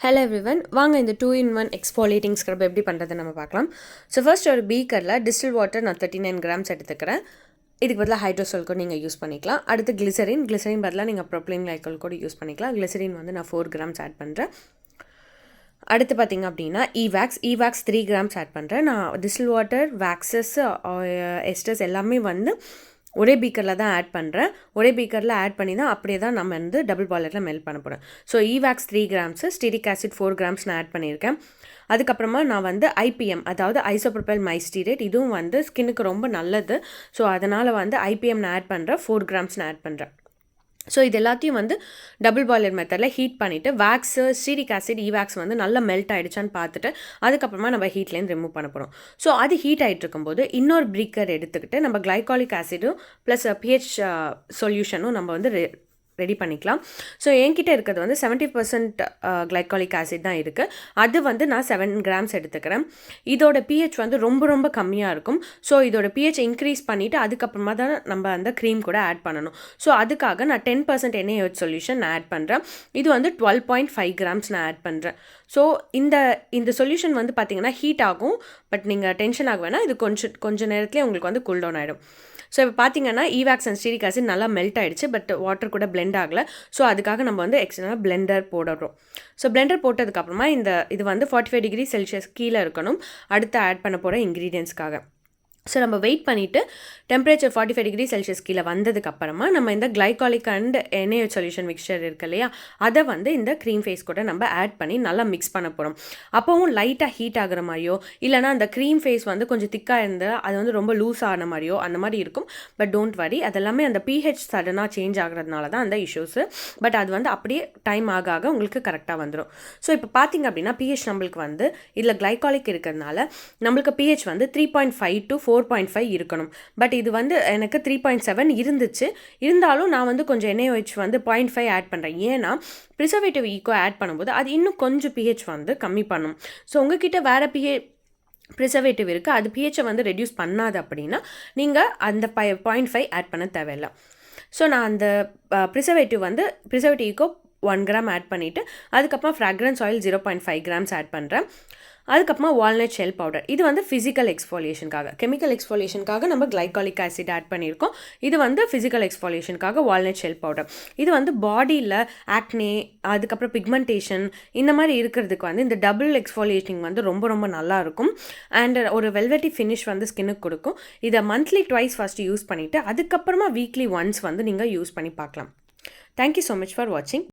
Hello everyone, வாங்க இந்த 2-in-1 exfoliating scrub எப்படி பண்ணுறது நம்ம பார்க்கலாம். ஸோ ஃபர்ஸ்ட் ஒரு பீக்கரில் டிஸ்டில் வாட்டர் நான் 39 கிராம்ஸ் எடுத்துக்கிறேன். இதுக்கு பதிலாக ஹைட்ரோசோல் கூட நீங்கள் யூஸ் பண்ணிக்கலாம். அடுத்து கிளிசரின் பதிலாக நீங்கள் ப்ரோப்ளின் கிளைகோல் கூட யூஸ் பண்ணிக்கலாம். கிளிசரின் வந்து நான் 4 கிராம்ஸ் ஆட் பண்ணுறேன். அடுத்து பார்த்திங்க அப்படின்னா ஈவேக்ஸ் 3 கிராம்ஸ் ஆட் பண்ணுறேன். நான் டிஸ்டில் வாட்டர், வேக்ஸஸ், எஸ்டர்ஸ் எல்லாமே வந்து ஒரே பீக்கரில் தான் ஆட் பண்ணுறேன். ஒரே பீக்கரில் ஆட் பண்ணி தான் அப்படியே தான் நம்ம வந்து டபுள் பாய்லரில் மெல்ட் பண்ண போகிறேன். So e wax 3 grams, stearic acid 4 grams நான் ஆட் பண்ணியிருக்கேன். அதுக்கப்புறமா நான் வந்து ஐபிஎம், அதாவது ஐசோப்ரோபைல் மைஸ்டீரேட், இதுவும் வந்து ஸ்கின்னுக்கு ரொம்ப நல்லது. ஸோ அதனால் வந்து ஐபிஎம் நான் ஆட் பண்ணுறேன். 4 கிராம்ஸ் நான் ஆட் பண்ணுறேன். ஸோ இது எல்லாத்தையும் வந்து டபுள் பாய்லர் மெத்தடில் ஹீட் பண்ணிவிட்டு வேக்ஸு, ஸ்டீரிக் ஆசிட், ஈவேக்ஸ் வந்து நல்லா மெல்ட் ஆகிடுச்சான்னு பார்த்துட்டு அதுக்கப்புறமா நம்ம ஹீட்லேருந்து ரிமூவ் பண்ண போகிறோம். ஸோ அது ஹீட் ஆகிட்டு இருக்கும்போது இன்னொரு பீக்கர் எடுத்துக்கிட்டு நம்ம கிளைகாலிக் ஆசிடும் ப்ளஸ் பிஹெச் சொல்யூஷனும் நம்ம வந்து ரெடி பண்ணிக்கலாம். ஸோ என்கிட்ட இருக்கிறது வந்து 70% கிளைகாலிக் ஆசிட் தான் இருக்குது. அது வந்து நான் 7 கிராம்ஸ் எடுத்துக்கிறேன். இதோட பிஹெச் வந்து ரொம்ப ரொம்ப கம்மியாக இருக்கும். ஸோ இதோட பிஹெச் இன்க்ரீஸ் பண்ணிவிட்டு அதுக்கப்புறமா தான் நம்ம அந்த க்ரீம் கூட ஆட் பண்ணணும். ஸோ அதுக்காக நான் 10% NaOH சொல்யூஷன் நான் ஆட் பண்ணுறேன். இது வந்து 12.5 கிராம்ஸ் நான் ஆட் பண்ணுறேன். ஸோ இந்த சொல்யூஷன் வந்து பார்த்திங்கன்னா ஹீட் ஆகும். பட் நீங்கள் டென்ஷன் ஆக வேணாம், இது கொஞ்சம் நேரத்துலேயே உங்களுக்கு வந்து கூல் டவுன் ஆகிடும். ஸோ இப்போ பார்த்தீங்கன்னா ஈவேக்ஸ் அண்ட் ஸ்டீரிக் ஆசிட் நல்லா மெல்ட் ஆகிடுச்சு. பட் வாட்டர் கூட பிளெண்ட் ஆகலை. ஸோ அதுக்காக நம்ம வந்து எக்ஸ்ட்ரா பிளெண்டர் போடுறோம். ஸோ பிளெண்டர் போட்டதுக்கப்புறமா இது வந்து 45 டிகிரி செல்சியஸ் கீழே இருக்கணும் அடுத்து ஆட் பண்ண போகிற இன்க்ரீடியன்ஸ்க்காக. ஸோ நம்ம வெயிட் பண்ணிவிட்டு டெம்பரேச்சர் 45 டிகிரி செல்சியஸ் கீழே வந்ததுக்கப்புறமா நம்ம இந்த glycolic and NaOH solution mixture இருக்கு இல்லையா, அதை வந்து இந்த க்ரீம் ஃபேஸ் கூட நம்ம ஆட் பண்ணி நல்லா மிக்ஸ் பண்ண போகிறோம். அப்போவும் லைட்டாக ஹீட் ஆகிற மாதிரியோ இல்லைனா அந்த க்ரீம் ஃபேஸ் வந்து கொஞ்சம் திக்காக இருந்தால் அது வந்து ரொம்ப லூஸ் ஆன மாதிரியோ அந்த மாதிரி இருக்கும். பட் டோன்ட் வரி, அதெல்லாமே அந்த பிஹெச் சடனாக சேஞ்ச் ஆகிறதுனால தான் அந்த இஷ்யூஸு. பட் அது வந்து அப்படியே டைம் ஆக ஆக உங்களுக்கு கரெக்டாக வந்துடும். ஸோ இப்போ பார்த்திங்க அப்படின்னா பிஹெச் நம்மளுக்கு வந்து இதில் கிளைகாலிக் இருக்கிறதுனால நம்மளுக்கு பிஹெச் வந்து 3.5 to 4.5 இருக்கணும். பட் இது வந்து எனக்கு 3.7 இருந்துச்சு. இருந்தாலும் நான் வந்து கொஞ்சம் NaOH வந்து 0.5 ஆட் பண்ணுறேன். ஏன்னா ப்ரிசர்வேட்டிவ் ஈக்கோ ஆட் பண்ணும்போது அது இன்னும் கொஞ்சம் பிஹெச் வந்து கம்மி பண்ணும். ஸோ உங்ககிட்ட வேறு ப்ரிசர்வேட்டிவ் இருக்குது, அது பிஹெச்சை வந்து ரெடியூஸ் பண்ணாது அப்படின்னா நீங்கள் அந்த 0.5 ஆட் பண்ண தேவையில்லை. ஸோ நான் அந்த ப்ரிசர்வேட்டிவ் ஈக்கோ 1 கிராம் ஆட் பண்ணிவிட்டு அதுக்கப்புறம் ஃப்ராக்ரன்ஸ் ஆயில் 0.5 கிராம்ஸ் ஆட் பண்ணுறேன். அதுக்கப்புறமா வால்நட் ஷெல் பவுடர், இது வந்து ஃபிசிக்கல் எக்ஸ்ஃபோலியேஷனுக்காக. கெமிக்கல் எக்ஸ்ஃபோலியேஷனுக்காக நம்ம கிளைகாலிக் ஆசிட் ஆட் பண்ணியிருக்கோம். இது வந்து ஃபிசிக்கல் எக்ஸ்ஃபோலியேஷனுக்காக வால்நட் ஷெல் பவுடர். இது வந்து பாடியில் ஆக்னே, அதுக்கப்புறம் பிக்மெண்டேஷன் இந்த மாதிரி இருக்கிறதுக்கு வந்து இந்த டபுள் எக்ஸ்ஃபோலியேட்டிங் வந்து ரொம்ப ரொம்ப நல்லாயிருக்கும். அண்ட் ஒரு வெல்வெட்டி ஃபினிஷ் வந்து ஸ்கின்னுக்கு கொடுக்கும். இதை மந்த்லி ட்வைஸ் ஃபஸ்ட்டு யூஸ் பண்ணிவிட்டு அதுக்கப்புறமா வீக்லி ஒன்ஸ் வந்து நீங்கள் யூஸ் பண்ணி பார்க்கலாம். தேங்க்யூ ஸோ மச் ஃபார் வாட்சிங்.